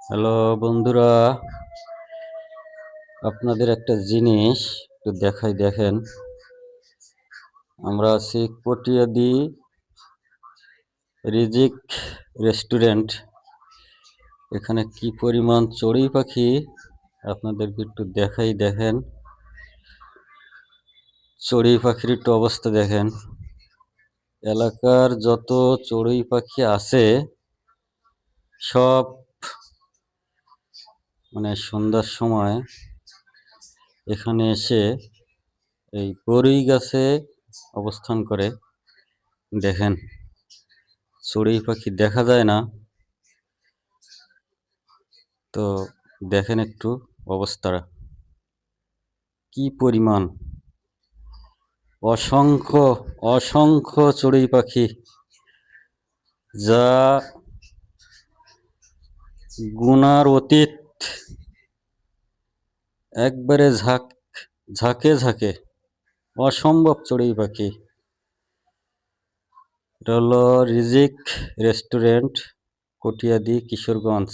Hello বন্ধুরা, আপনাদের একটা জিনিস একটু দেখাই। দেখেন, আমরা আছি কটিয়াদি রিজিক রেস্টুরেন্ট। এখানে কি পরিমাণ চড়ুই পাখি আপনাদেরকে একটু দেখাই। দেখেন, চড়ুই পাখির একটু অবস্থা দেখেন। এলাকার যত চড়ুই পাখি আছে সব সন্ধ্যার সময় এখানে এসে এই বরই গাছে অবস্থান করে। দেখেন, চড়ুই পাখি দেখা যায় না, তো দেখেন একটু অবস্থাটা কি পরিমাণ। অসংখ্য অসংখ্য চড়ুই পাখি, যা গুনার অতীত। একবারে ঝাঁকে ঝাঁকে অসম্ভব চড়ুই পাখি। এটা হলো রিজিক রেস্টুরেন্ট, কটিয়াদি, কিশোরগঞ্জ।